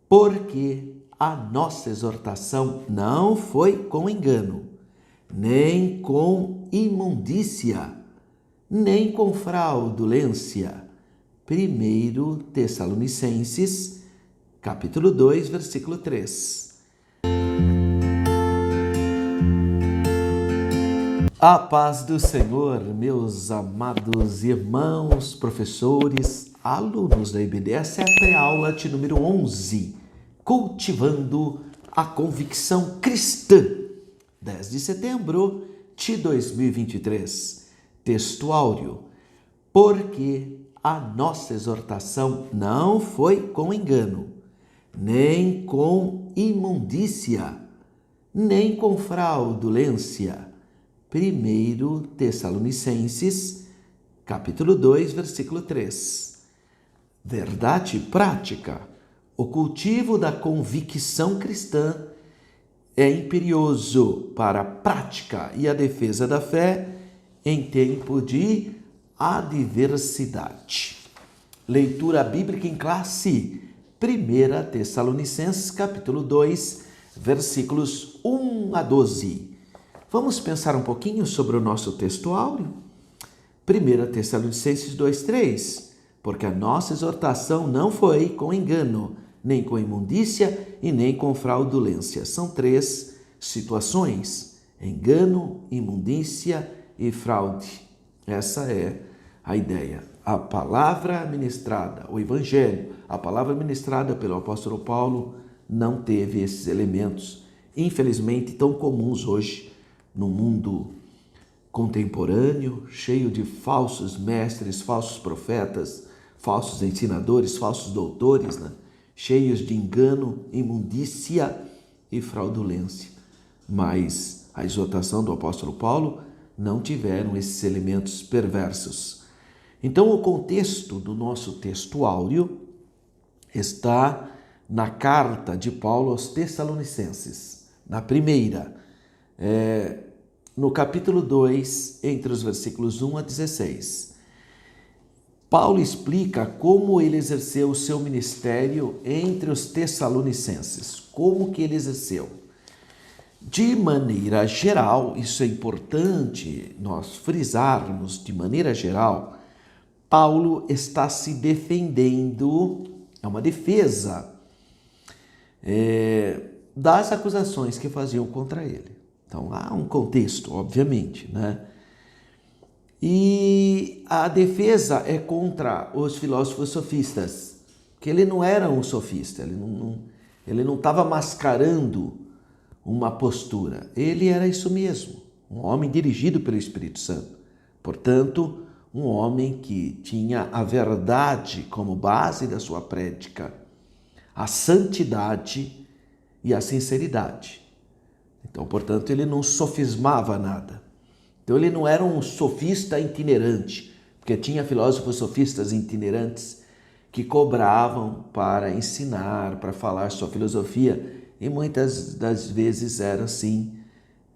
porque a nossa exortação não foi com engano, nem com imundícia, nem com fraudulência. 1 Tessalonicenses, capítulo 2, versículo 3. A paz do Senhor, meus amados irmãos, professores, alunos da IBD. Essa é a pré-aula de número 11, Cultivando a Convicção Cristã, 10 de setembro de 2023. Texto áureo: porque a nossa exortação não foi com engano, nem com imundícia, nem com fraudulência. 1 Tessalonicenses, capítulo 2, versículo 3. Verdade prática. O cultivo da convicção cristã é imperioso para a prática e a defesa da fé em tempo de adversidade. Leitura bíblica em classe. 1 Tessalonicenses, capítulo 2, versículos 1 a 12. Vamos pensar um pouquinho sobre o nosso texto áureo? 1 Tessalonicenses 2:3. Porque a nossa exortação não foi com engano, nem com imundícia e nem com fraudulência. São 3 situações: engano, imundícia e fraude. Essa é a ideia. A palavra ministrada, o evangelho, a palavra ministrada pelo apóstolo Paulo não teve esses elementos, infelizmente tão comuns hoje no mundo contemporâneo, cheio de falsos mestres, falsos profetas, falsos ensinadores, falsos doutores, cheios de engano, imundícia e fraudulência. Mas a exortação do apóstolo Paulo não tiveram esses elementos perversos. Então, o contexto do nosso texto áureo está na carta de Paulo aos Tessalonicenses, na primeira, no capítulo 2, entre os versículos 1 a 16. Paulo explica como ele exerceu o seu ministério entre os tessalonicenses. Como que ele exerceu? De maneira geral, isso é importante nós frisarmos, de maneira geral, Paulo está se defendendo, é uma defesa das acusações que faziam contra ele. Então, há um contexto, obviamente, E a defesa é contra os filósofos sofistas, que ele não era um sofista, ele não estava mascarando uma postura. Ele era isso mesmo, um homem dirigido pelo Espírito Santo. Portanto, um homem que tinha a verdade como base da sua prédica, a santidade e a sinceridade. Então, portanto, ele não sofismava nada. Então, ele não era um sofista itinerante, porque tinha filósofos sofistas itinerantes que cobravam para ensinar, para falar sua filosofia, e muitas das vezes era assim,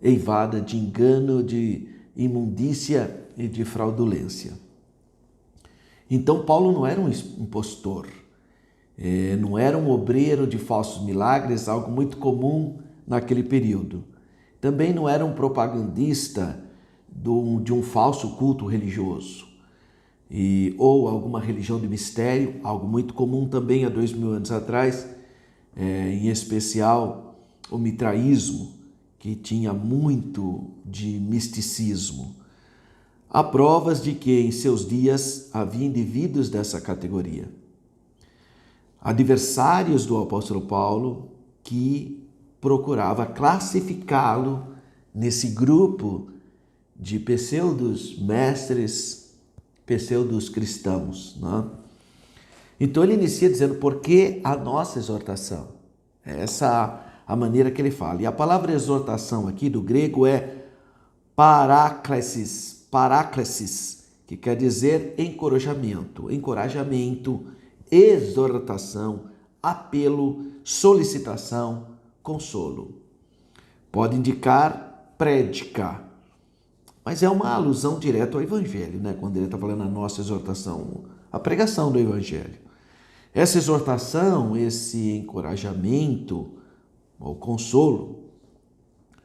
eivada de engano, de imundícia e de fraudulência. Então, Paulo não era um impostor, não era um obreiro de falsos milagres, algo muito comum naquele período. Também não era um propagandista de um falso culto religioso, ou alguma religião de mistério, algo muito comum também há 2000 anos atrás, em especial o mitraísmo, que tinha muito de misticismo. Há provas de que em seus dias havia indivíduos dessa categoria, adversários do apóstolo Paulo, que procurava classificá-lo nesse grupo de pseudos mestres, pseudos cristãos. Então ele inicia dizendo, porque a nossa exortação. Essa é a maneira que ele fala. E a palavra exortação aqui do grego é paráclesis, que quer dizer encorajamento, exortação, apelo, solicitação, consolo. Pode indicar prédica, mas é uma alusão direta ao Evangelho, quando ele está falando a nossa exortação, a pregação do Evangelho. Essa exortação, esse encorajamento ou consolo,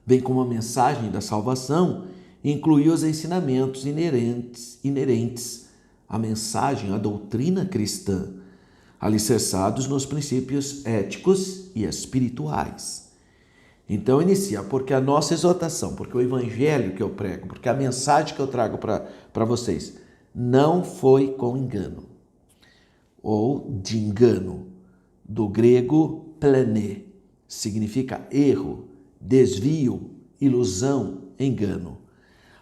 bem como a mensagem da salvação, inclui os ensinamentos inerentes à mensagem, à doutrina cristã, alicerçados nos princípios éticos e espirituais. Então inicia, porque a nossa exortação, porque o evangelho que eu prego, porque a mensagem que eu trago para vocês não foi com engano, ou de engano, do grego plane, significa erro, desvio, ilusão, engano.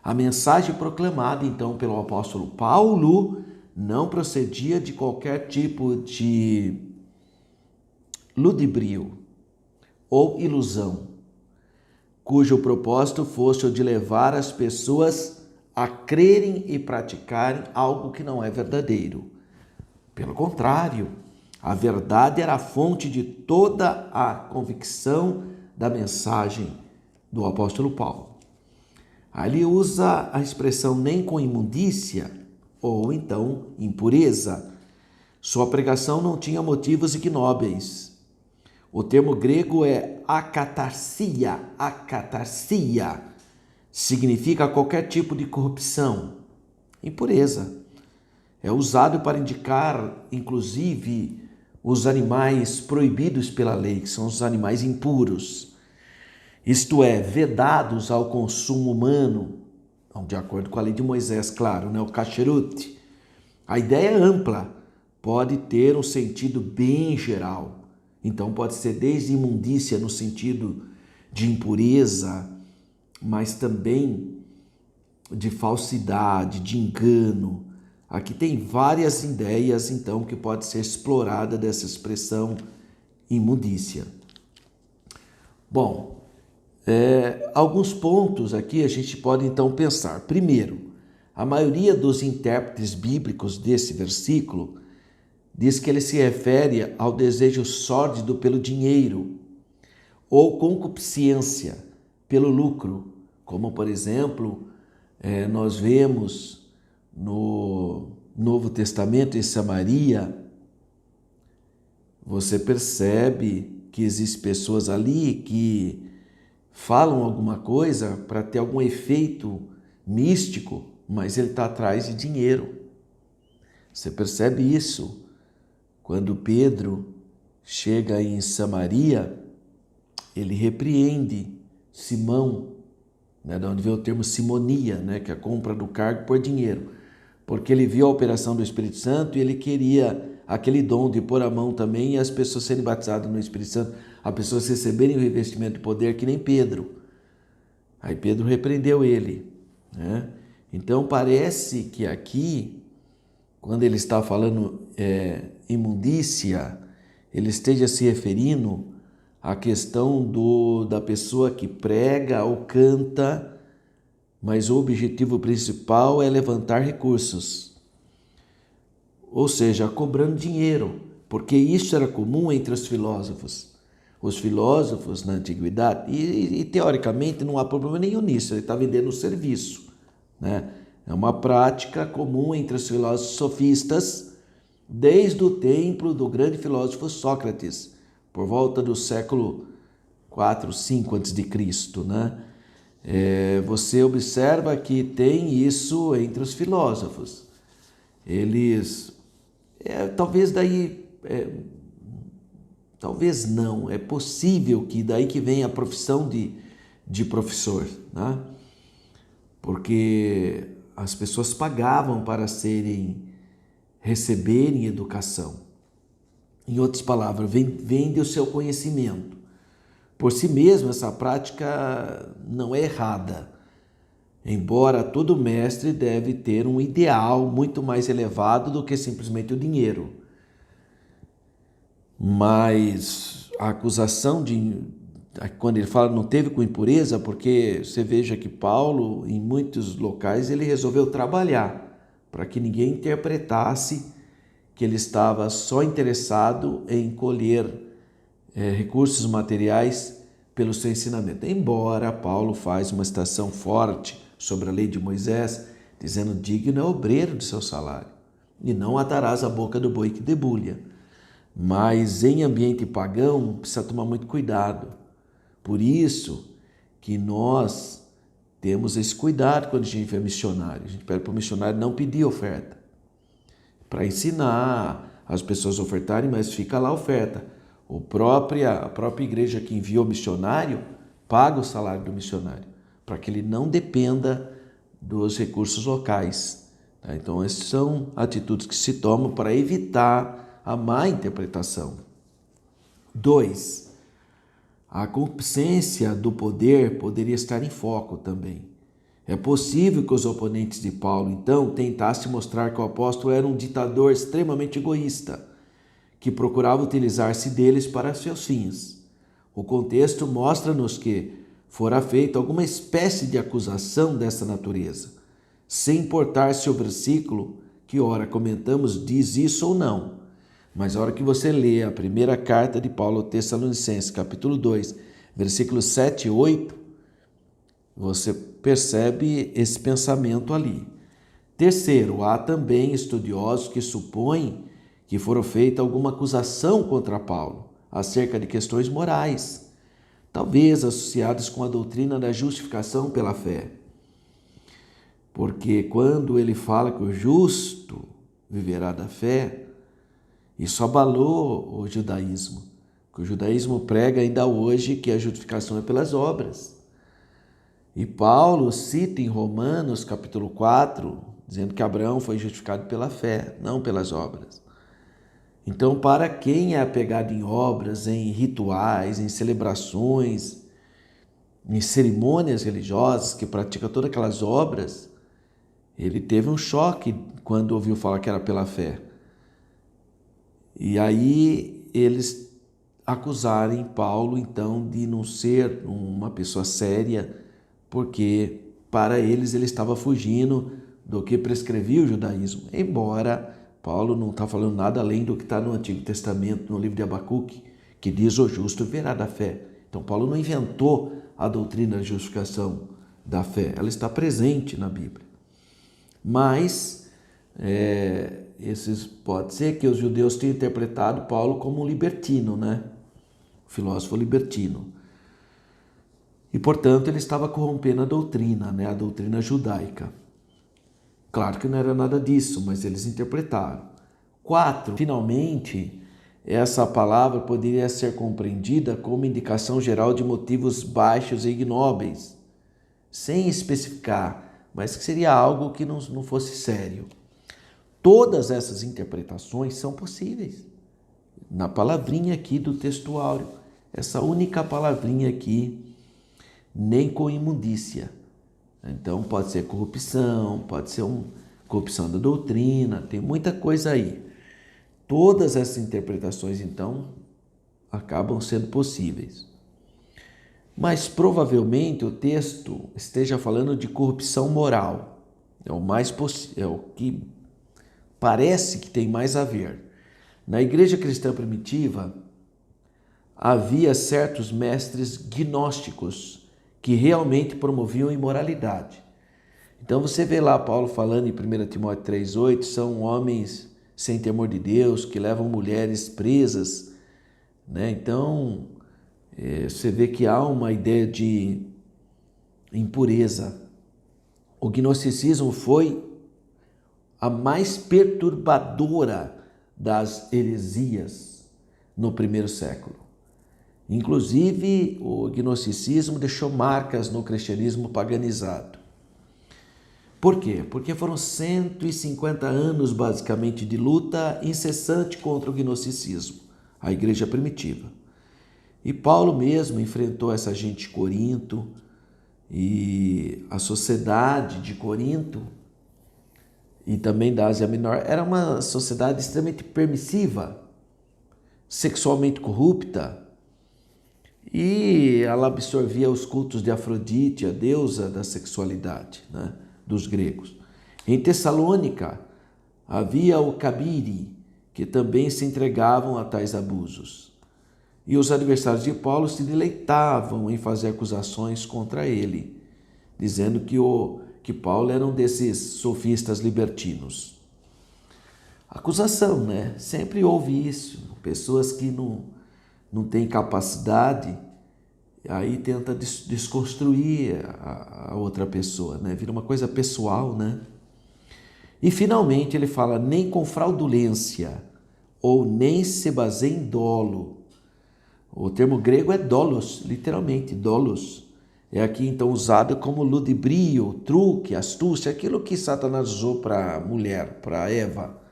A mensagem proclamada, então, pelo apóstolo Paulo não procedia de qualquer tipo de ludibrio ou ilusão, cujo propósito fosse o de levar as pessoas a crerem e praticarem algo que não é verdadeiro. Pelo contrário, a verdade era a fonte de toda a convicção da mensagem do apóstolo Paulo. Ali usa a expressão nem com imundícia ou então impureza. Sua pregação não tinha motivos ignóbeis. O termo grego é akatarsia. Akatarsia significa qualquer tipo de corrupção, impureza. É usado para indicar, inclusive, os animais proibidos pela lei, que são os animais impuros. Isto é, vedados ao consumo humano, de acordo com a lei de Moisés, claro, né? O kasherut. A ideia é ampla, pode ter um sentido bem geral. Então pode ser desde imundícia no sentido de impureza, mas também de falsidade, de engano. Aqui tem várias ideias, então, que pode ser explorada dessa expressão imundícia. Bom, alguns pontos aqui a gente pode então pensar. Primeiro, a maioria dos intérpretes bíblicos desse versículo diz que ele se refere ao desejo sórdido pelo dinheiro ou concupiscência pelo lucro, como por exemplo, nós vemos no Novo Testamento em Samaria. Você percebe que existem pessoas ali que falam alguma coisa para ter algum efeito místico, mas ele está atrás de dinheiro. Você percebe isso quando Pedro chega em Samaria, ele repreende Simão, né, de onde vem o termo simonia, né, que é a compra do cargo por dinheiro, porque ele viu a operação do Espírito Santo e ele queria aquele dom de pôr a mão também e as pessoas serem batizadas no Espírito Santo, as pessoas receberem o revestimento de poder que nem Pedro. Aí Pedro repreendeu ele, né? Então parece que aqui, quando ele está falando imundícia, ele esteja se referindo à questão da pessoa que prega ou canta, mas o objetivo principal é levantar recursos, ou seja, cobrando dinheiro, porque isso era comum entre os filósofos. Os filósofos na antiguidade, e teoricamente não há problema nenhum nisso, ele está vendendo um serviço, né? É uma prática comum entre os filósofos sofistas desde o tempo do grande filósofo Sócrates, por volta do século 4, 5 a.C., né? Você observa que tem isso entre os filósofos. Eles, talvez daí, talvez não, é possível que daí que venha a profissão de professor, né? Porque as pessoas pagavam para receberem educação. Em outras palavras, vende o seu conhecimento. Por si mesmo, essa prática não é errada, embora todo mestre deve ter um ideal muito mais elevado do que simplesmente o dinheiro. Mas a acusação quando ele fala não teve com impureza, porque você veja que Paulo, em muitos locais, ele resolveu trabalhar para que ninguém interpretasse que ele estava só interessado em colher recursos materiais pelo seu ensinamento. Embora Paulo faz uma citação forte sobre a lei de Moisés, dizendo: digno é obreiro de seu salário, e não atarás a boca do boi que debulha. Mas em ambiente pagão precisa tomar muito cuidado. Por isso que nós temos esse cuidado quando a gente é missionário. A gente pede para o missionário não pedir oferta, para ensinar as pessoas a ofertarem, mas fica lá a oferta. A própria igreja que envia o missionário paga o salário do missionário, para que ele não dependa dos recursos locais. Tá? Então, essas são atitudes que se tomam para evitar a má interpretação. 2. A concupiscência do poder poderia estar em foco também. É possível que os oponentes de Paulo, então, tentassem mostrar que o apóstolo era um ditador extremamente egoísta, que procurava utilizar-se deles para seus fins. O contexto mostra-nos que fora feita alguma espécie de acusação dessa natureza, sem importar se o versículo que ora comentamos diz isso ou não. Mas a hora que você lê a primeira carta de Paulo aos Tessalonicenses, capítulo 2, versículos 7 e 8, você percebe esse pensamento ali. Terceiro, há também estudiosos que supõem que foram feita alguma acusação contra Paulo acerca de questões morais, talvez associadas com a doutrina da justificação pela fé. Porque quando ele fala que o justo viverá da fé, isso abalou o judaísmo, que o judaísmo prega ainda hoje que a justificação é pelas obras. E Paulo cita em Romanos capítulo 4, dizendo que Abraão foi justificado pela fé, não pelas obras. Então, para quem é apegado em obras, em rituais, em celebrações, em cerimônias religiosas, que pratica todas aquelas obras, ele teve um choque quando ouviu falar que era pela fé. E aí eles acusarem Paulo, então, de não ser uma pessoa séria, porque para eles ele estava fugindo do que prescrevia o judaísmo, embora Paulo não está falando nada além do que está no Antigo Testamento, no livro de Abacuque, que diz o justo verá da fé. Então Paulo não inventou a doutrina da justificação da fé, ela está presente na Bíblia. Mas pode ser que os judeus tenham interpretado Paulo como um libertino, né? Filósofo libertino. E, portanto, ele estava corrompendo a doutrina, né? A doutrina judaica. Claro que não era nada disso, mas eles interpretaram. 4. Finalmente, essa palavra poderia ser compreendida como indicação geral de motivos baixos e ignóbeis, sem especificar, mas que seria algo que não fosse sério. Todas essas interpretações são possíveis. Na palavrinha aqui do texto áureo, essa única palavrinha aqui, nem com imundícia. Então pode ser corrupção, pode ser corrupção da doutrina, tem muita coisa aí. Todas essas interpretações, então, acabam sendo possíveis. Mas provavelmente o texto esteja falando de corrupção moral. É o que parece que tem mais a ver. Na igreja cristã primitiva, havia certos mestres gnósticos que realmente promoviam imoralidade. Então você vê lá Paulo falando em 1 Timóteo 3,8, são homens sem temor de Deus, que levam mulheres presas, né? Então você vê que há uma ideia de impureza. O gnosticismo foi a mais perturbadora das heresias no primeiro século. Inclusive, o gnosticismo deixou marcas no cristianismo paganizado. Por quê? Porque foram 150 anos, basicamente, de luta incessante contra o gnosticismo, a igreja primitiva. E Paulo mesmo enfrentou essa gente de Corinto, e a sociedade de Corinto e também da Ásia Menor era uma sociedade extremamente permissiva, sexualmente corrupta, e ela absorvia os cultos de Afrodite, a deusa da sexualidade, né, dos gregos. Em Tessalônica havia o Cabiri, que também se entregavam a tais abusos. E os adversários de Paulo se deleitavam em fazer acusações contra ele, dizendo que Paulo era um desses sofistas libertinos. Acusação, né? Sempre houve isso. Pessoas que não têm capacidade, aí tenta desconstruir a outra pessoa, né? Vira uma coisa pessoal, né? E finalmente ele fala, nem com fraudulência, ou nem se baseia em dolo. O termo grego é dolos, literalmente, dolos. É aqui então usado como ludibrio, truque, astúcia, aquilo que Satanás usou para a mulher, para Eva.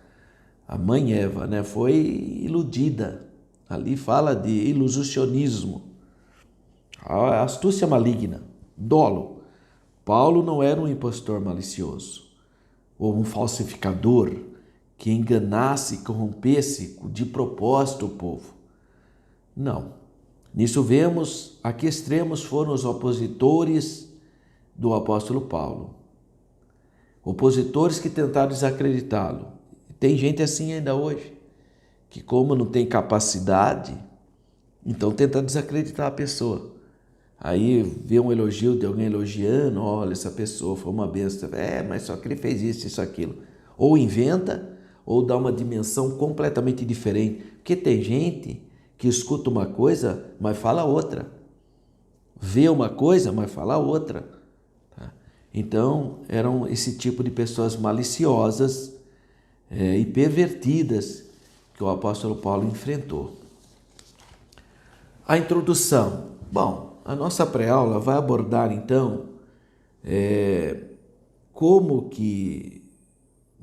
A mãe Eva, né, foi iludida. Ali fala de ilusionismo. A astúcia maligna, dolo. Paulo não era um impostor malicioso ou um falsificador que enganasse e corrompesse de propósito o povo. Não. Nisso vemos a que extremos foram os opositores do apóstolo Paulo. Opositores que tentaram desacreditá-lo. Tem gente assim ainda hoje, que como não tem capacidade, então tenta desacreditar a pessoa. Aí vê um elogio de alguém elogiando, olha, essa pessoa foi uma bênção. Mas só que ele fez isso, aquilo. Ou inventa, ou dá uma dimensão completamente diferente. Porque tem gente que escuta uma coisa, mas fala outra. Vê uma coisa, mas fala outra. Tá? Então, eram esse tipo de pessoas maliciosas e pervertidas que o apóstolo Paulo enfrentou. A introdução. Bom, a nossa pré-aula vai abordar, então, como que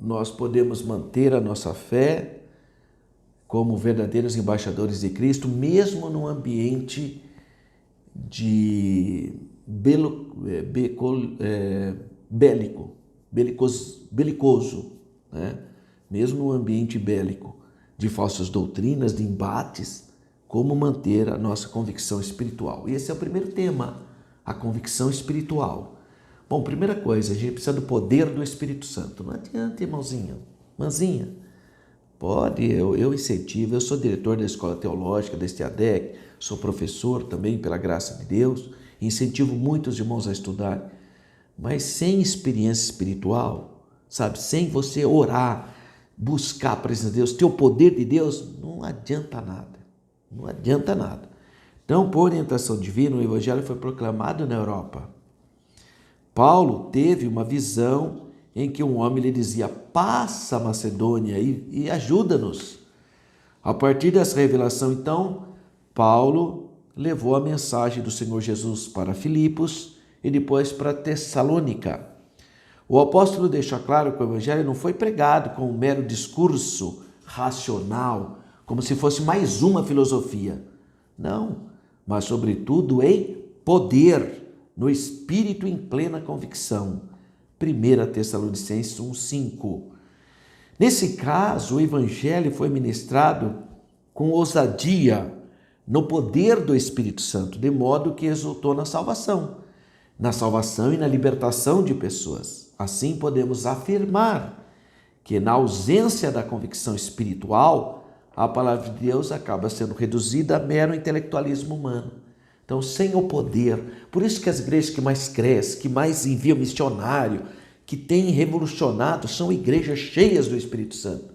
nós podemos manter a nossa fé como verdadeiros embaixadores de Cristo, mesmo num ambiente de belicoso, né? Mesmo num ambiente bélico, de falsas doutrinas, de embates, como manter a nossa convicção espiritual. E esse é o primeiro tema, a convicção espiritual. Bom, primeira coisa, a gente precisa do poder do Espírito Santo. Não adianta, irmãozinho, irmãzinha. Pode, eu incentivo, eu sou diretor da Escola Teológica, da EADEC, sou professor também, pela graça de Deus, incentivo muitos irmãos a estudar, mas sem experiência espiritual, sabe, sem você orar, buscar a presença de Deus, ter o poder de Deus, não adianta nada, não adianta nada. Então, por orientação divina, o Evangelho foi proclamado na Europa. Paulo teve uma visão em que um homem lhe dizia, passa a Macedônia e ajuda-nos. A partir dessa revelação, então, Paulo levou a mensagem do Senhor Jesus para Filipos e depois para Tessalônica. O apóstolo deixa claro que o evangelho não foi pregado com um mero discurso racional, como se fosse mais uma filosofia. Não, mas sobretudo em poder, no espírito em plena convicção. 1 Tessalonicenses 1:5. Nesse caso, o evangelho foi ministrado com ousadia, no poder do Espírito Santo, de modo que resultou na salvação e na libertação de pessoas. Assim podemos afirmar que na ausência da convicção espiritual, a palavra de Deus acaba sendo reduzida a mero intelectualismo humano. Então, sem o poder, por isso que as igrejas que mais crescem, que mais enviam missionário, que têm revolucionado, são igrejas cheias do Espírito Santo.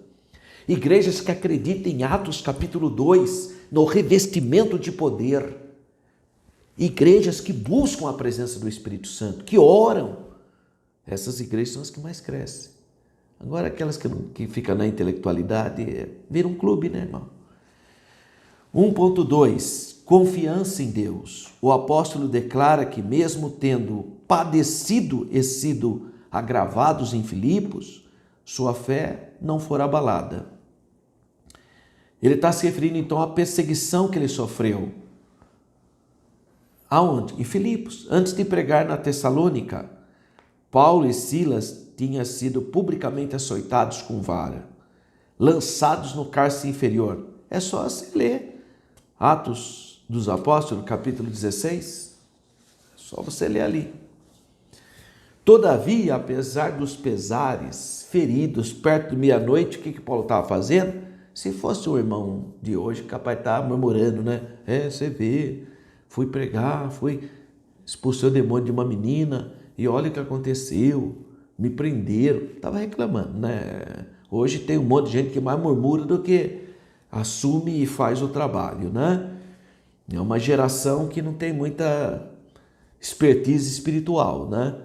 Igrejas que acreditam em Atos capítulo 2, no revestimento de poder. Igrejas que buscam a presença do Espírito Santo, que oram. Essas igrejas são as que mais crescem. Agora, aquelas que ficam na intelectualidade, vira um clube, né, irmão? 1.2. Confiança em Deus. O apóstolo declara que mesmo tendo padecido e sido agravados em Filipos, sua fé não fora abalada. Ele está se referindo então à perseguição que ele sofreu. Aonde? Em Filipos. Antes de pregar na Tessalônica, Paulo e Silas tinham sido publicamente açoitados com vara, lançados no cárcere inferior. É só se ler Atos dos Apóstolos, capítulo 16. É só você ler ali. Todavia, apesar dos pesares, feridos, perto de meia-noite, o que Paulo estava fazendo? Se fosse o irmão de hoje, capaz de estar murmurando, né? Você vê, fui pregar, expulsei o demônio de uma menina e olha o que aconteceu, me prenderam. Estava reclamando, né? Hoje tem um monte de gente que mais murmura do que assume e faz o trabalho, né? É uma geração que não tem muita expertise espiritual, né?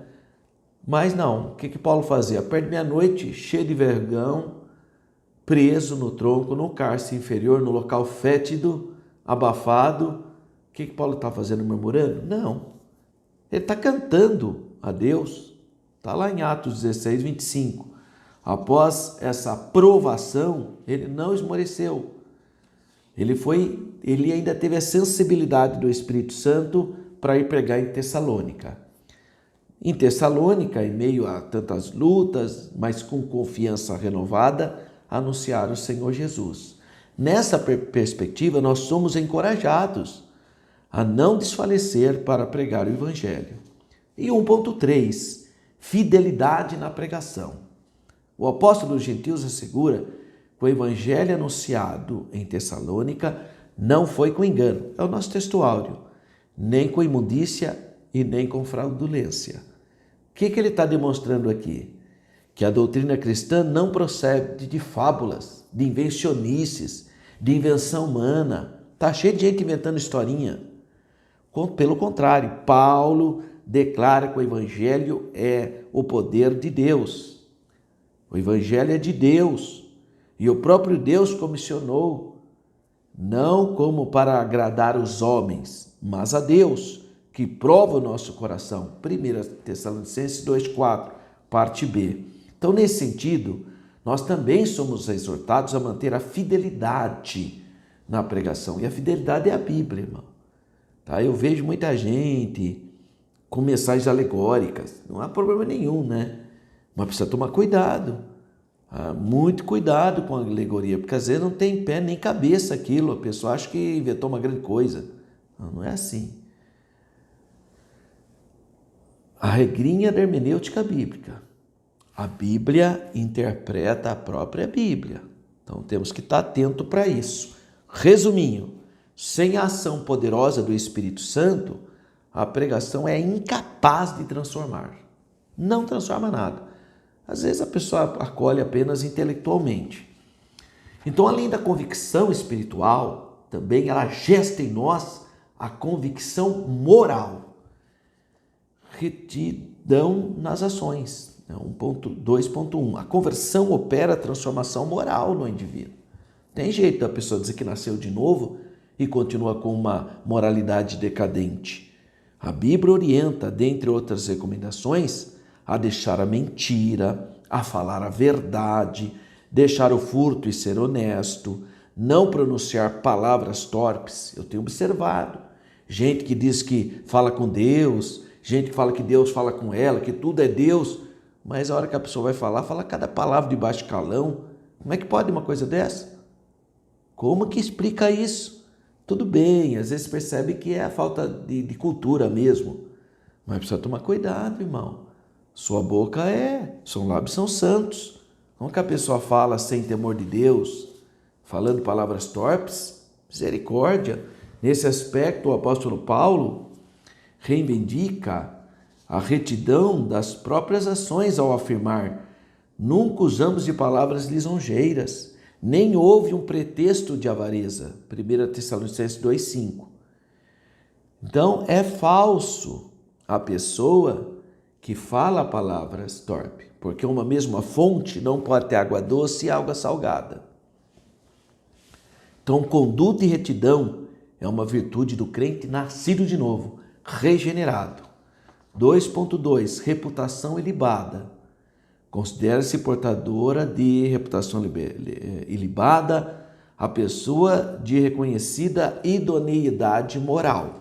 Mas não, o que Paulo fazia? Perto de meia-noite, cheio de vergão, preso no tronco, no cárcere inferior, no local fétido, abafado. O que Paulo está fazendo, murmurando? Não, ele está cantando a Deus. Está lá em Atos 16, 25. Após essa provação, ele não esmoreceu. Ele ainda teve a sensibilidade do Espírito Santo para ir pregar em Tessalônica. Em Tessalônica, em meio a tantas lutas, mas com confiança renovada, anunciar o Senhor Jesus. Nessa perspectiva, nós somos encorajados a não desfalecer para pregar o Evangelho. E 1.3, fidelidade na pregação. O apóstolo dos gentios assegura que o Evangelho anunciado em Tessalônica não foi com engano, é o nosso textuário, nem com imundícia e nem com fraudulência. O que ele está demonstrando aqui? Que a doutrina cristã não procede de fábulas, de invencionices, de invenção humana. Está cheio de gente inventando historinha. Pelo contrário, Paulo declara que o Evangelho é o poder de Deus. O Evangelho é de Deus. E o próprio Deus comissionou, não como para agradar os homens, mas a Deus, que prova o nosso coração. 1 Tessalonicenses 2,4, parte B. Então, nesse sentido, nós também somos exortados a manter a fidelidade na pregação. E a fidelidade é a Bíblia, irmão. Tá? Eu vejo muita gente com mensagens alegóricas. Não há problema nenhum, né? Mas precisa tomar cuidado. Muito cuidado com a alegoria, porque às vezes não tem pé nem cabeça aquilo. A pessoa acha que inventou uma grande coisa. Não é assim. A regrinha da hermenêutica bíblica. A Bíblia interpreta a própria Bíblia. Então temos que estar atento para isso. Resuminho, sem a ação poderosa do Espírito Santo, a pregação é incapaz de transformar. Não transforma nada. Às vezes a pessoa acolhe apenas intelectualmente. Então, além da convicção espiritual, também ela gesta em nós a convicção moral. Retidão nas ações. 2.1. A conversão opera a transformação moral no indivíduo. Tem jeito da pessoa dizer que nasceu de novo e continua com uma moralidade decadente. A Bíblia orienta, dentre outras recomendações, a deixar a mentira, a falar a verdade, deixar o furto e ser honesto, não pronunciar palavras torpes. Eu tenho observado gente que diz que fala com Deus, gente que fala que Deus fala com ela, que tudo é Deus, mas a hora que a pessoa vai falar, fala cada palavra de baixo calão. Como é que pode uma coisa dessa? Como que explica isso? Tudo bem, às vezes percebe que é a falta de cultura mesmo, mas precisa tomar cuidado, irmão. Sua boca seus lábios são santos. Como que a pessoa fala sem temor de Deus, falando palavras torpes? Misericórdia. Nesse aspecto, o apóstolo Paulo reivindica a retidão das próprias ações ao afirmar: nunca usamos de palavras lisonjeiras, nem houve um pretexto de avareza. 1 Tessalonicenses 2,5. Então, é falso a pessoa que fala palavras torpes, porque uma mesma fonte não pode ter água doce e água salgada. Então, conduta e retidão é uma virtude do crente nascido de novo, regenerado. 2.2. Reputação ilibada. Considera-se portadora de reputação ilibada a pessoa de reconhecida idoneidade moral.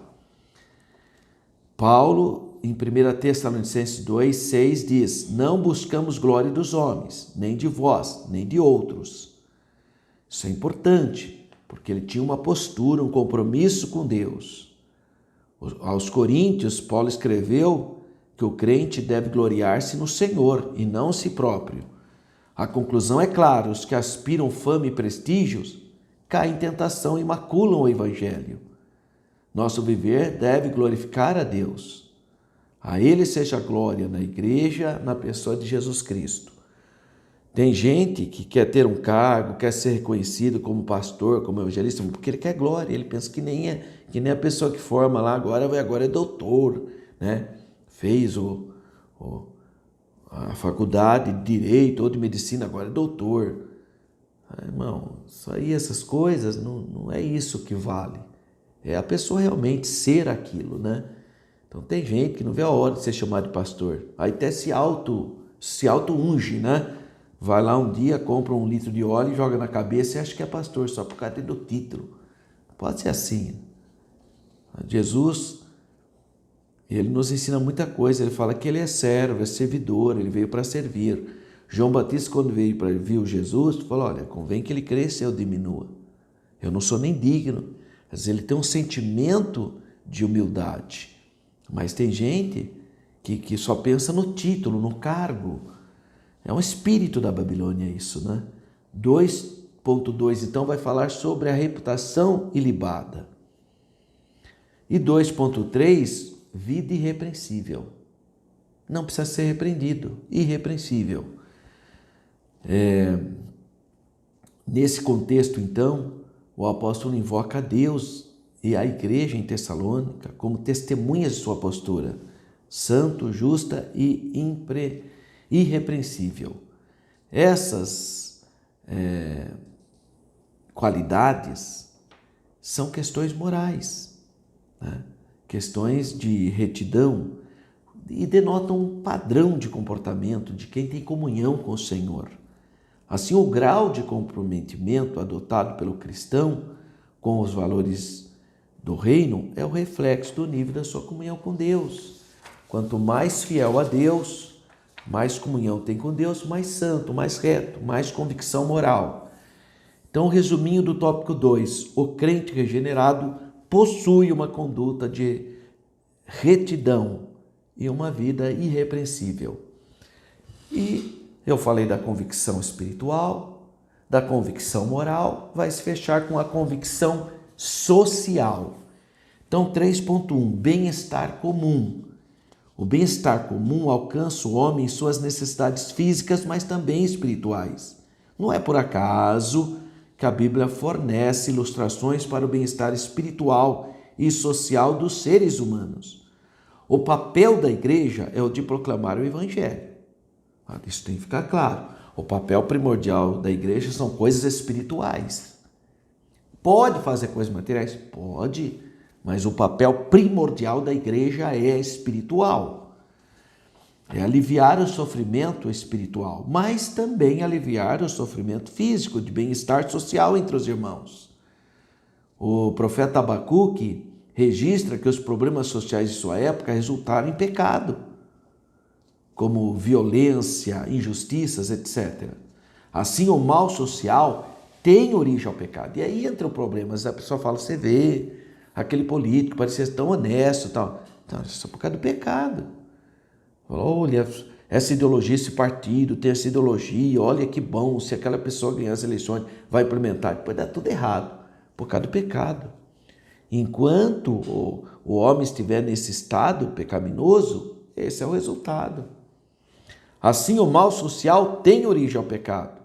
Paulo, em 1 Tessalonicenses 2,6 diz: não buscamos glória dos homens, nem de vós, nem de outros. Isso é importante, porque ele tinha uma postura, um compromisso com Deus. Aos Coríntios, Paulo escreveu que o crente deve gloriar-se no Senhor e não em si próprio. A conclusão é clara: os que aspiram fama e prestígios caem em tentação e maculam o Evangelho. Nosso viver deve glorificar a Deus. A Ele seja a glória na igreja, na pessoa de Jesus Cristo. Tem gente que quer ter um cargo, quer ser reconhecido como pastor, como evangelista, porque ele quer glória, ele pensa que nem a pessoa que forma lá agora é doutor, né? Fez a faculdade de Direito ou de Medicina, agora é doutor. Irmão, isso aí, essas coisas, não é isso que vale. É a pessoa realmente ser aquilo, né? Então tem gente que não vê a hora de ser chamado de pastor. Aí até se auto-unge, né? Vai lá um dia, compra 1 litro de óleo, joga na cabeça e acha que é pastor, só por causa do título. Pode ser assim. Jesus, ele nos ensina muita coisa. Ele fala que ele é servo, é servidor, ele veio para servir. João Batista, quando veio para ver Jesus, falou, olha, convém que ele cresça e eu diminua. Eu não sou nem digno. Mas ele tem um sentimento de humildade. Mas tem gente que só pensa no título, no cargo. É um espírito da Babilônia isso, né? 2.2, então, vai falar sobre a reputação ilibada. E 2.3, vida irrepreensível. Não precisa ser repreendido, irrepreensível. Nesse contexto, então, o apóstolo invoca a Deus e a igreja em Tessalônica como testemunhas de sua postura, santo, justa e irrepreensível. Essas qualidades são questões morais, né? Questões de retidão e denotam um padrão de comportamento de quem tem comunhão com o Senhor. Assim, o grau de comprometimento adotado pelo cristão com os valores do reino é o reflexo do nível da sua comunhão com Deus. Quanto mais fiel a Deus, mais comunhão tem com Deus, mais santo, mais reto, mais convicção moral. Então, resuminho do tópico 2, o crente regenerado possui uma conduta de retidão e uma vida irrepreensível. E eu falei da convicção espiritual, da convicção moral, vai se fechar com a convicção social. Então, 3.1, bem-estar comum. O bem-estar comum alcança o homem em suas necessidades físicas, mas também espirituais. Não é por acaso que a Bíblia fornece ilustrações para o bem-estar espiritual e social dos seres humanos. O papel da igreja é o de proclamar o evangelho. Isso tem que ficar claro. O papel primordial da igreja são coisas espirituais. Pode fazer coisas materiais? Pode, mas o papel primordial da igreja é espiritual. É aliviar o sofrimento espiritual, mas também aliviar o sofrimento físico, de bem-estar social entre os irmãos. O profeta Abacuque registra que os problemas sociais de sua época resultaram em pecado, como violência, injustiças, etc. Assim, o mal social tem origem ao pecado. E aí entra o problema. A pessoa fala, você vê, aquele político parecia tão honesto e tal. Então, isso é por causa do pecado. Olha, essa ideologia, esse partido tem essa ideologia, olha que bom, se aquela pessoa ganhar as eleições, vai implementar. Depois dá tudo errado, por causa do pecado. Enquanto o homem estiver nesse estado pecaminoso, esse é o resultado. Assim, o mal social tem origem ao pecado.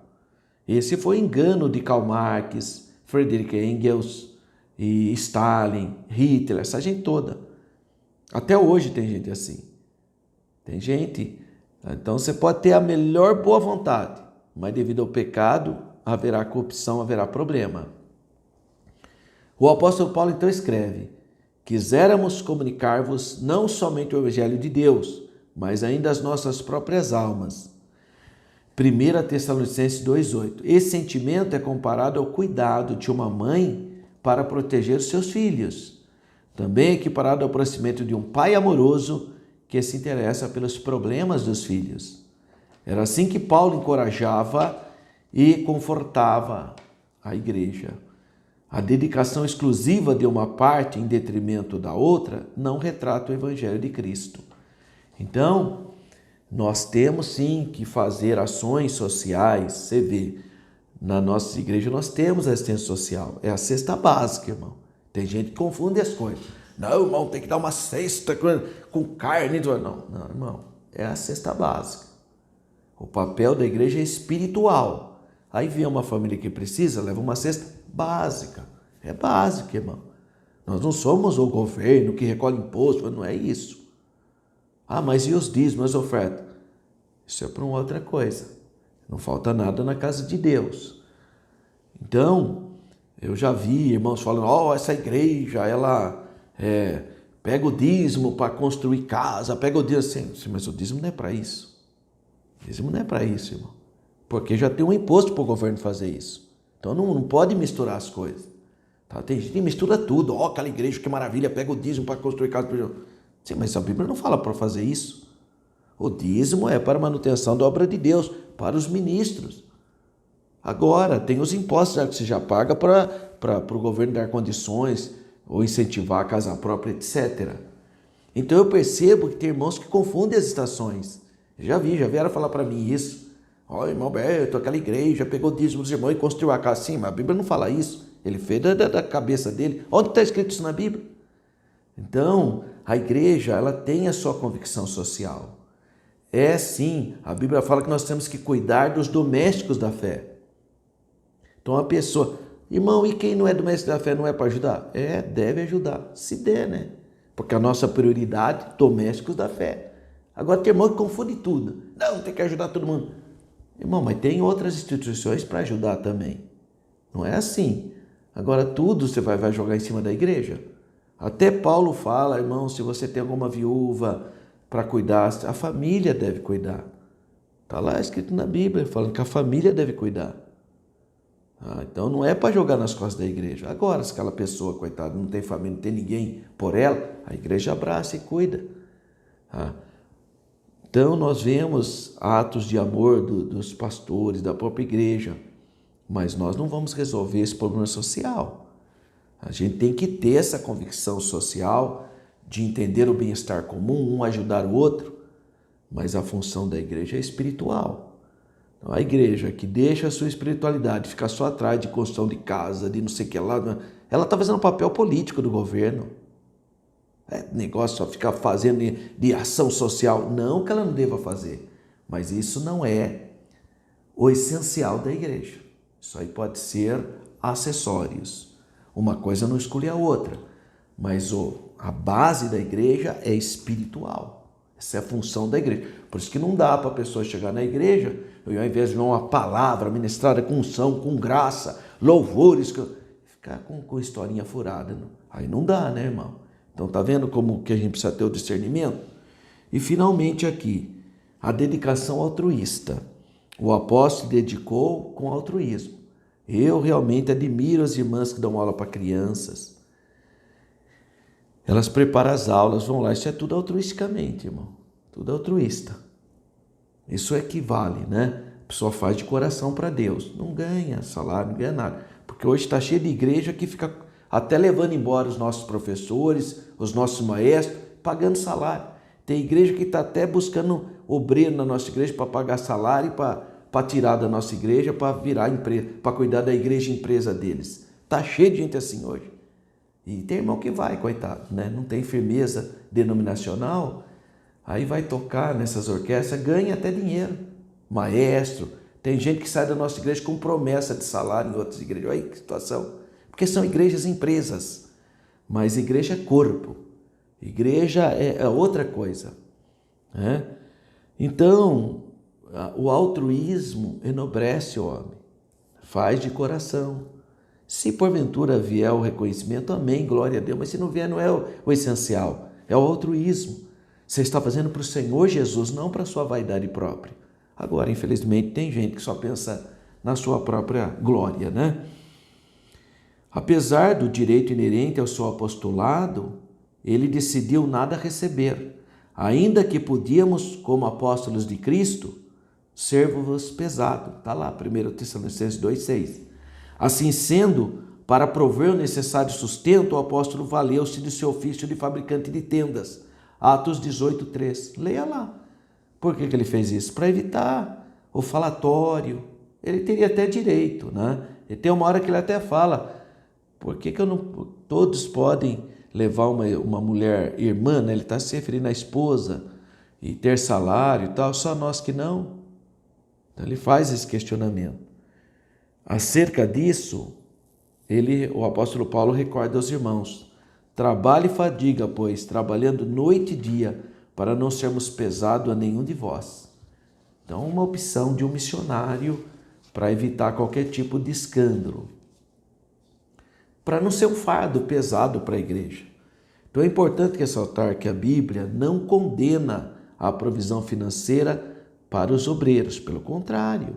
Esse foi o engano de Karl Marx, Friedrich Engels, e Stalin, Hitler, essa gente toda. Até hoje tem gente assim. Tem gente. Então você pode ter a melhor boa vontade, mas devido ao pecado haverá corrupção, haverá problema. O apóstolo Paulo então escreve: quiséramos comunicar-vos não somente o evangelho de Deus, mas ainda as nossas próprias almas. 1 Tessalonicenses 2,8. Esse sentimento é comparado ao cuidado de uma mãe para proteger os seus filhos. Também é equiparado ao procedimento de um pai amoroso que se interessa pelos problemas dos filhos. Era assim que Paulo encorajava e confortava a igreja. A dedicação exclusiva de uma parte em detrimento da outra não retrata o evangelho de Cristo. Então, nós temos sim que fazer ações sociais. Você vê, na nossa igreja nós temos a assistência social. É a cesta básica, irmão. Tem gente que confunde as coisas. Não, irmão, tem que dar uma cesta com carne. Não, irmão, é a cesta básica. O papel da igreja é espiritual. Aí vem uma família que precisa, leva uma cesta básica. É básica, irmão. Nós não somos o governo que recolhe imposto, não é isso. Ah, mas e os dízimos, as ofertas? Isso é para uma outra coisa. Não falta nada na casa de Deus. Então, eu já vi irmãos falando, essa igreja, ela pega o dízimo para construir casa, pega o dízimo assim, mas o dízimo não é para isso. O dízimo não é para isso, irmão. Porque já tem um imposto para o governo fazer isso. Então não pode misturar as coisas. Tá? Tem gente que mistura tudo. Aquela igreja, que maravilha, pega o dízimo para construir casa. Sim, mas a Bíblia não fala para fazer isso. O dízimo é para a manutenção da obra de Deus, para os ministros. Agora, tem os impostos que você já paga para o governo dar condições ou incentivar a casa própria, etc. Então eu percebo que tem irmãos que confundem as estações. Já vieram falar para mim isso. Irmão Alberto, aquela igreja pegou o dízimo dos irmãos e construiu a casa. Sim, mas a Bíblia não fala isso. Ele fez da cabeça dele. Onde está escrito isso na Bíblia? Então, a igreja, ela tem a sua convicção social. É sim, a Bíblia fala que nós temos que cuidar dos domésticos da fé. Então a pessoa, irmão, e quem não é doméstico da fé não é para ajudar? Deve ajudar, se der, né? Porque a nossa prioridade, domésticos da fé. Agora tem irmão que confunde tudo. Não, tem que ajudar todo mundo. Irmão, mas tem outras instituições para ajudar também. Não é assim. Agora tudo você vai jogar em cima da igreja. Até Paulo fala, irmão, se você tem alguma viúva para cuidar, a família deve cuidar. Está lá escrito na Bíblia, falando que a família deve cuidar. Então não é para jogar nas costas da igreja. Agora, se aquela pessoa, coitada, não tem família, não tem ninguém por ela, a igreja abraça e cuida. Então nós vemos atos de amor dos pastores, da própria igreja, mas nós não vamos resolver esse problema social. A gente tem que ter essa convicção social de entender o bem-estar comum, um ajudar o outro, mas a função da igreja é espiritual. Então, a igreja que deixa a sua espiritualidade ficar só atrás de construção de casa, de não sei o que lá, ela está fazendo um papel político do governo. Negócio só ficar fazendo de ação social. Não que ela não deva fazer, mas isso não é o essencial da igreja. Isso aí pode ser acessórios. Uma coisa não exclui a outra, mas a base da igreja é espiritual. Essa é a função da igreja. Por isso que não dá para a pessoa chegar na igreja e ao invés de uma palavra ministrada com unção, com graça, louvores, ficar com historinha furada. Não. Aí não dá, né, irmão? Então tá vendo como que a gente precisa ter o discernimento? E finalmente aqui, a dedicação altruísta. O apóstolo dedicou com altruísmo. Eu realmente admiro as irmãs que dão aula para crianças. Elas preparam as aulas, vão lá. Isso é tudo altruisticamente, irmão. Tudo altruísta. Isso equivale, né? A pessoa faz de coração para Deus. Não ganha salário, não ganha nada. Porque hoje está cheio de igreja que fica até levando embora os nossos professores, os nossos maestros, pagando salário. Tem igreja que está até buscando obreiro na nossa igreja para pagar salário, para tirar da nossa igreja, para virar empresa, para cuidar da igreja empresa deles. Está cheio de gente assim hoje. E tem irmão que vai, coitado, né? Não tem firmeza denominacional, aí vai tocar nessas orquestras, ganha até dinheiro. Maestro, tem gente que sai da nossa igreja com promessa de salário em outras igrejas. Olha que situação. Porque são igrejas empresas, mas igreja é corpo. Igreja é outra coisa. Né? Então, o altruísmo enobrece o homem, faz de coração. Se porventura vier o reconhecimento, amém, glória a Deus, mas se não vier, não é o essencial, é o altruísmo. Você está fazendo para o Senhor Jesus, não para a sua vaidade própria. Agora, infelizmente, tem gente que só pensa na sua própria glória, né? Apesar do direito inerente ao seu apostolado, ele decidiu nada receber, ainda que podíamos, como apóstolos de Cristo, servo-vos pesado. Está lá, 1 Tessalonicenses 2,6. Assim sendo, para prover o necessário sustento, o apóstolo valeu-se de seu ofício de fabricante de tendas. Atos 18,3. Leia lá. Por que ele fez isso? Para evitar o falatório. Ele teria até direito, né? E tem uma hora que ele até fala, por que eu não... Todos podem levar uma mulher irmã, né? Ele está se referindo à esposa, e ter salário e tal, só nós que não. Então ele faz esse questionamento. Acerca disso, o apóstolo Paulo recorda aos irmãos: trabalho e fadiga, pois, trabalhando noite e dia, para não sermos pesados a nenhum de vós. Então, uma opção de um missionário para evitar qualquer tipo de escândalo, para não ser um fardo pesado para a igreja. Então é importante ressaltar que a Bíblia não condena a provisão financeira para os obreiros, pelo contrário.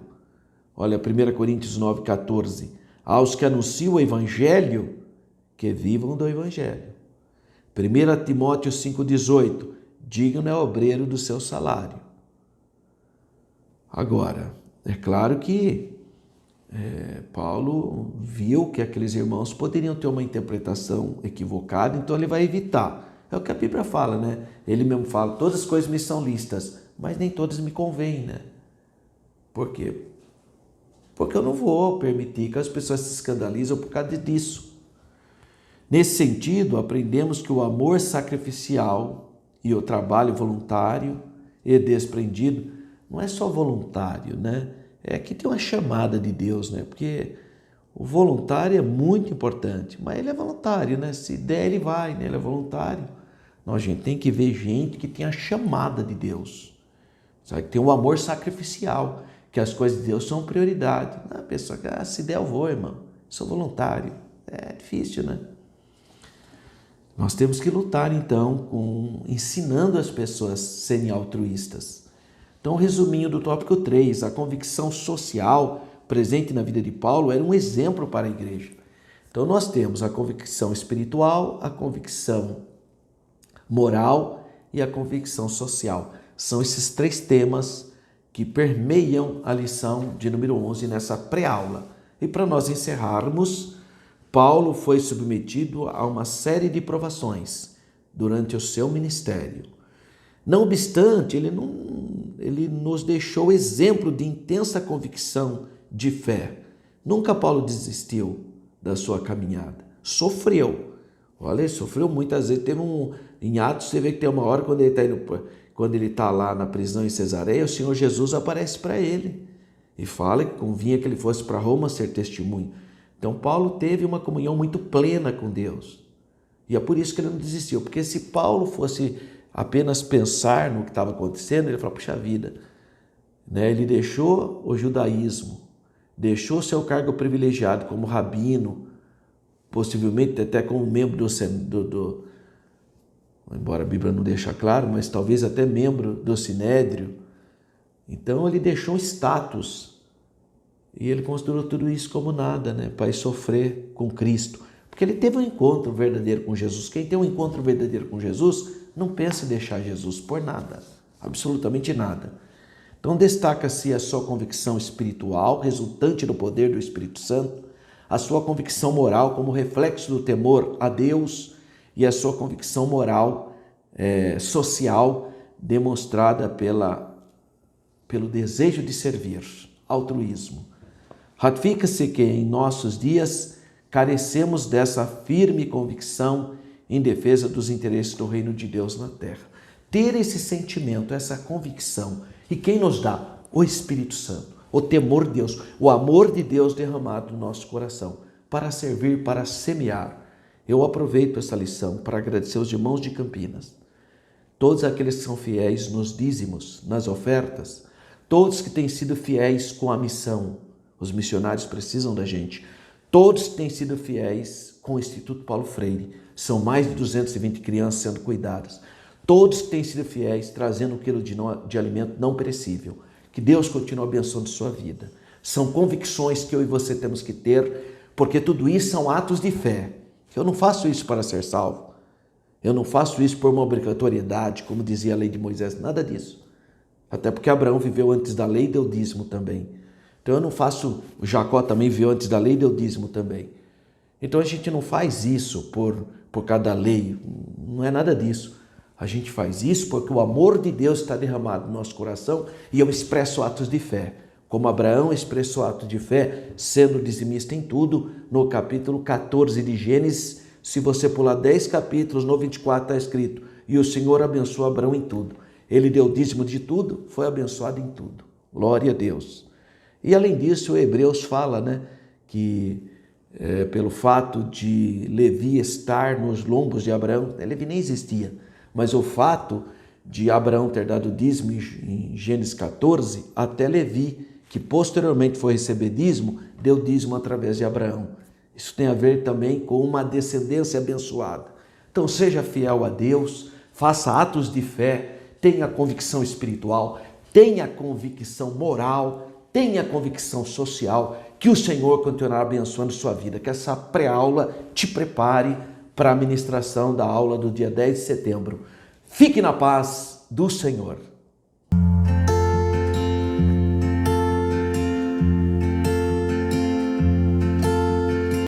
Olha, 1 Coríntios 9,14, aos que anunciam o Evangelho, que vivam do Evangelho. 1 Timóteo 5,18, digno é o obreiro do seu salário. Agora, é claro que Paulo viu que aqueles irmãos poderiam ter uma interpretação equivocada, então ele vai evitar. É o que a Bíblia fala, né? Ele mesmo fala, todas as coisas me são lícitas, mas nem todas me convêm, né? Por quê? Porque eu não vou permitir que as pessoas se escandalizem por causa disso. Nesse sentido, aprendemos que o amor sacrificial e o trabalho voluntário e desprendido não é só voluntário, né? É que tem uma chamada de Deus, né? Porque o voluntário é muito importante, mas ele é voluntário, né? Se der, ele vai, né? Ele é voluntário. Não, a gente tem que ver gente que tem a chamada de Deus, sabe? Que tem um amor sacrificial, que as coisas de Deus são prioridade. A pessoa que, se der, eu vou, irmão. Sou voluntário. É difícil, né? Nós temos que lutar, então, ensinando as pessoas a serem altruístas. Então, resuminho do tópico 3, a convicção social presente na vida de Paulo era um exemplo para a igreja. Então, nós temos a convicção espiritual, a convicção moral e a convicção social. São esses 3 temas que permeiam a lição de número 11 nessa pré-aula. E para nós encerrarmos, Paulo foi submetido a uma série de provações durante o seu ministério. Não obstante, ele nos deixou exemplo de intensa convicção de fé. Nunca Paulo desistiu da sua caminhada. Sofreu. Olha, ele sofreu muitas vezes. Em Atos, você vê que tem uma hora quando ele está lá na prisão em Cesareia, o Senhor Jesus aparece para ele e fala que convinha que ele fosse para Roma ser testemunho. Então, Paulo teve uma comunhão muito plena com Deus. E é por isso que ele não desistiu. Porque se Paulo fosse apenas pensar no que estava acontecendo, ele falou, puxa vida, né? Ele deixou o judaísmo, deixou seu cargo privilegiado como rabino, possivelmente até como membro embora a Bíblia não deixe claro, mas talvez até membro do Sinédrio. Então ele deixou um status e ele considerou tudo isso como nada, né? Para sofrer com Cristo. Porque ele teve um encontro verdadeiro com Jesus. Quem tem um encontro verdadeiro com Jesus não pensa em deixar Jesus por nada, absolutamente nada. Então destaca-se a sua convicção espiritual, resultante do poder do Espírito Santo, a sua convicção moral como reflexo do temor a Deus e a sua convicção moral social demonstrada pelo desejo de servir, altruísmo. Ratifica-se que em nossos dias carecemos dessa firme convicção em defesa dos interesses do reino de Deus na terra. Ter esse sentimento, essa convicção. E quem nos dá? O Espírito Santo, o temor de Deus, o amor de Deus derramado no nosso coração, para servir, para semear. Eu aproveito essa lição para agradecer aos irmãos de Campinas, todos aqueles que são fiéis nos dízimos, nas ofertas, todos que têm sido fiéis com a missão. Os missionários precisam da gente. Todos que têm sido fiéis com o Instituto Paulo Freire. São mais de 220 crianças sendo cuidadas. Todos que têm sido fiéis, trazendo 1 quilo de alimento não perecível. Que Deus continue abençoando sua vida. São convicções que eu e você temos que ter, porque tudo isso são atos de fé. Eu não faço isso para ser salvo. Eu não faço isso por uma obrigatoriedade, como dizia a lei de Moisés, nada disso. Até porque Abraão viveu antes da lei e deu dízimo também. Então eu não faço, Jacó também viveu antes da lei e deu dízimo também. Então a gente não faz isso por causa da lei, não é nada disso. A gente faz isso porque o amor de Deus está derramado no nosso coração e eu expresso atos de fé. Como Abraão expressou atos de fé, sendo dizimista em tudo, no capítulo 14 de Gênesis, se você pular 10 capítulos, no 24 está escrito, e o Senhor abençoou Abraão em tudo. Ele deu dízimo de tudo, foi abençoado em tudo. Glória a Deus. E além disso, o Hebreus fala, né, que pelo fato de Levi estar nos lombos de Abraão, Levi nem existia, mas o fato de Abraão ter dado dízimo em Gênesis 14, até Levi, que posteriormente foi receber dízimo, deu dízimo através de Abraão. Isso tem a ver também com uma descendência abençoada. Então seja fiel a Deus, faça atos de fé, tenha convicção espiritual, tenha convicção moral, tenha convicção social, que o Senhor continuará abençoando sua vida, que essa pré-aula te prepare para a ministração da aula do dia 10 de setembro. Fique na paz do Senhor.